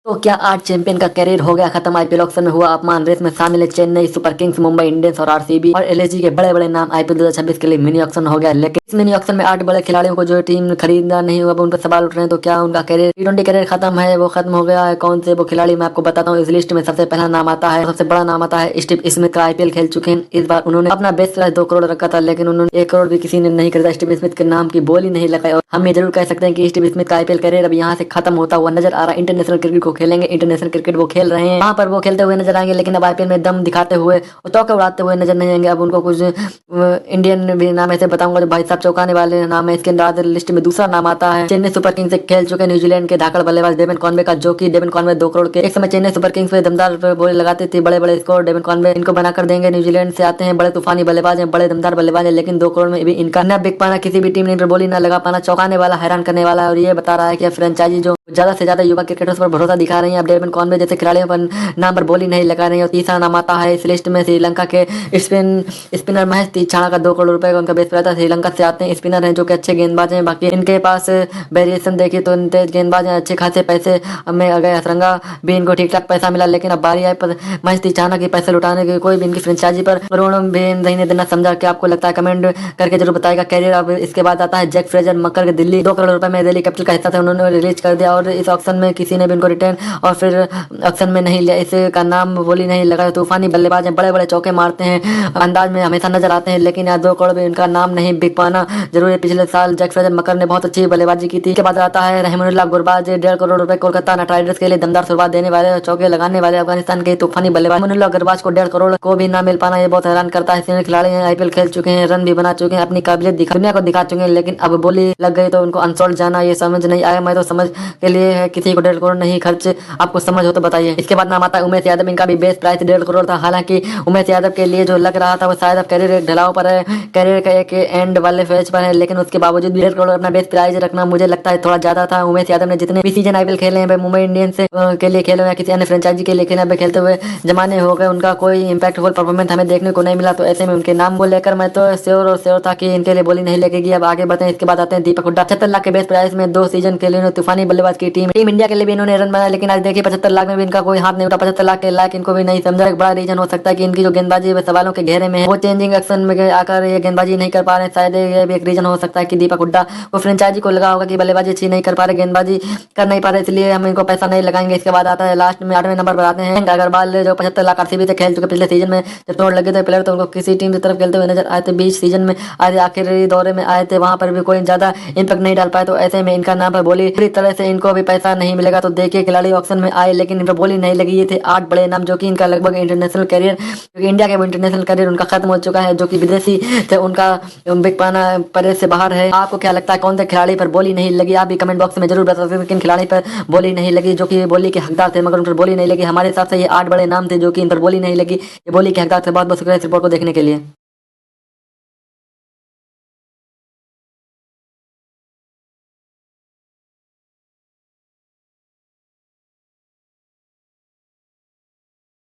तो क्या 8 चैंपियन का कैरियर हो गया खत्म। आईपीएल ऑक्शन में हुआ अपमान। रेस में शामिल है Chennai super Kings, Mumbai Indians और आरसीबी और एलएसजी के बड़े बड़े नाम। आईपीएल 2026 के लिए मिनी ऑक्शन हो गया, लेकिन इस मिनी ऑक्शन में 8 बड़े खिलाड़ियों को जो टीम खरीदना नहीं हुआ, अब उन पर सवाल उठ रहे हैं। तो क्या उनका कैरियर T20 कैरियर खत्म है, वो खत्म हो गया है? कौन से वो खिलाड़ी, मैं आपको बताता हूँ। इस लिस्ट में सबसे पहला नाम आता है, सबसे बड़ा नाम आता है स्टीव स्मिथ का। आईपीएल खेल चुके हैं। इस बार उन्होंने अपना बेस्ट प्राइस 2 करोड़ रखा था, लेकिन उन्होंने 1 करोड़ भी किसी ने नहीं खरीदा। स्टीव स्मिथ के नाम की बोली नहीं लगाई और हम ये जरूर कह सकते हैं कि स्टीव स्मिथ का आईपीएल कैरियर अब यहाँ से खत्म होता हुआ नजर आ रहा है। इंटरनेशनल क्रिकेट को खेलेंगे, इंटरनेशनल क्रिकेट वो खेल रहे हैं, वहां पर वो खेलते हुए नजर आएंगे, लेकिन अब आईपीएल में दम दिखाते हुए और तौके उड़ाते हुए नजर नहीं आएंगे। अब उनको कुछ इंडियन भी नाम ऐसे बताऊंगा जो भाई साहब चौंकाने वाले नाम है। इसके बाद लिस्ट में दूसरा नाम आता है चेन्नई सुपर किंग्स से खेल चुके न्यूजीलैंड के धाकड़ बल्लेबाज डेवन कॉनवे का, जो कि डेवन कॉनवे 2 करोड़ के एक समय चेन्नई सुपर किंग्स पे दमदार बोले लगाते थे, बड़े बड़े स्कोर। डेवन कॉनवे इनको बना कर देंगे। न्यूजीलैंड से आते हैं, बड़े तूफानी बल्लेबाज हैं, बड़े दमदार बल्लेबाज हैं, लेकिन 2 करोड़ में भी इनका न बिक पाना, किसी भी टीम ने बोली न लगा पाना, चौंकाने वाला, हैरान करने वाला। और ये बता रहा है कि फ्रेंचाइजी जो ज्यादा से ज्यादा युवा क्रिकेटर्स पर भरोसा दिखा रही है, अब डेवन कॉनवे जैसे खिलाड़ियों पर नाम पर बोली नहीं लगा रही है। और तीसरा नाम आता है इस लिस्ट में श्रीलंका के स्पिनर महेश तीक्षणा का। 2 करोड़ रुपए का उनका बेस प्राइस था। श्रीलंका से आते हैं, स्पिनर हैं जो कि अच्छे गेंदबाज हैं। बाकी इनके पास वेरिएशन देखिए तो तेज गेंदबाज हैं, अच्छे खासे पैसे में गए। हसरंगा भी इनको ठीक ठाक पैसा मिला, लेकिन अब बारी आई पर महेश तीक्षणा के पैसे लुटाने के। कोई भी इनकी फ्रेंचाइजी पर करोड़ भी नहीं देना समझा। क्या आपको लगता है? कमेंट करके जरूर बताएगा। कैरियर अब इसके बाद आता है जैक फ्रेजर मक्कर के दिल्ली। 2 करोड़ रुपए में दिल्ली कैपिटल का हिस्सा था, उन्होंने रिलीज कर दिया और इस ऑक्शन में किसी ने भी इनको रिटर्न और फिर ऑक्शन में नहीं लिया। इसका नाम बोली नहीं लगा। तूफानी बल्लेबाज हैं, बड़े बड़े चौके मारते हैं, अंदाज में हमेशा नजर आते हैं, लेकिन यहाँ 2 करोड़ में इनका नाम नहीं बिक पाना जरूर है। पिछले साल जैक फ्रेजर मक्कर ने बहुत अच्छी बल्लेबाजी की थी। इसके बाद आता है रहमानुल्लाह गुरबाज, 1.5 करोड़ रुपए कोलकाता नाइट राइडर्स के लिए दमदार शुरुआत देने वाले, चौके लगाने वाले अफगानिस्तान के तूफानी बल्लेबाज रहमानुल्लाह गुरबाज को 1.5 करोड़ को भी ना मिल पाना ये बहुत हैरान करता है। सीनियर खिलाड़ी हैं, आईपीएल खेल चुके हैं, रन भी बना चुके हैं, अपनी काबिलियत दुनिया को दिखा चुके हैं, लेकिन अब बोली लग गई तो उनको अनसोल्ड जाना ये समझ नहीं आया। मैं तो समझ के लिए है किसी को 1.5 करोड़ नहीं खर्च, आपको समझ हो तो बताइए। इसके बाद नाम आता है उमेश यादव। इनका भी बेस प्राइस 1.5 करोड़ था। हालांकि उमेश यादव के लिए जो लग रहा था वो शायद अब कैरियर एक ढलाव पर है, कैरियर का एक एंड वाले फेज पर है, लेकिन उसके बावजूद 1.5 करोड़ अपना बेस प्राइस रखना मुझे लगता है थोड़ा ज्यादा था। उमेश यादव ने जितने भी सीजन आईपीएल खेले हैं, मुंबई इंडियंस के लिए खेले या किसी अन्य फ्रेंचाइजी के लिए खेले, खेलते हुए जमाने हो गए, उनका कोई इंपैक्टफुल परफॉर्मेंस हमें देखने को नहीं मिला। तो ऐसे में उनके नाम को लेकर मैं तो श्योर था कि इनके लिए बोली नहीं लगेगी। अब आगे बढ़ते हैं। इसके बाद आते हैं दीपक हुड्डा। 75 लाख के बेस प्राइस में 2 सीजन के लिए तूफानी बल्लेबाज की टीम इंडिया के लिए भी इन्होंने रन बनाया, लेकिन आज देखिए 75 लाख में भी इनका कोई हाथ नहीं उठा। 75 लाख के लायक इनको भी नहीं समझा। एक बड़ा रीजन हो सकता है कि इनकी जो गेंदबाजी है सवालों के घेरे में है, वो चेंजिंग एक्शन में आकर ये गेंदबाजी नहीं कर पा रहे हैं। शायद ये भी एक रीजन हो सकता है कि दीपक हुड्डा को फ्रेंचाइजी को लगा होगा कि बल्लेबाजी अच्छी नहीं कर पा रहे, गेंदबाजी कर नहीं पा रहे, इसलिए हम इनको पैसा नहीं लगाएंगे। इसके बाद आता है लास्ट में 8वें नंबर पर आते हैं अग्रवाल, जो 75 लाख आरसीबी से खेल चुके पिछले सीजन में। जब तोड़ लगे थे प्लेयर तो उनको किसी टीम की तरफ खेलते हुए नजर आए थे। 20 सीजन में आए थे, आखिरी दौरे में आए थे, वहां पर भी कोई ज्यादा इंपैक्ट नहीं डाल पाए। तो ऐसे में इनका नाम पर बोली पूरी तरह से इनको भी पैसा नहीं मिलेगा। तो देखिए खिलाड़ी ऑक्शन में आए, लेकिन इन पर बोली नहीं लगी। ये थे 8 बड़े नाम, जो कि इनका लगभग इंटरनेशनल कैरियर, क्योंकि इंडिया के वो इंटरनेशनल कैरियर उनका खत्म हो चुका है, जो कि विदेशी थे उनका बिक पाना परे से बाहर है। आपको क्या लगता है कौन से खिलाड़ी पर बोली नहीं लगी? आप भी कमेंट बॉक्स में जरूर बता सकते हैं किन खिलाड़ी पर बोली नहीं लगी, जो कि बोली के हकदार थे मगर उन पर बोली नहीं लगी। हमारे हिसाब से ये 8 बड़े नाम थे जो कि इन पर बोली नहीं लगी। ये बोली के हकदार थे। बहुत बहुत शुक्रिया इस रिपोर्ट को देखने के लिए।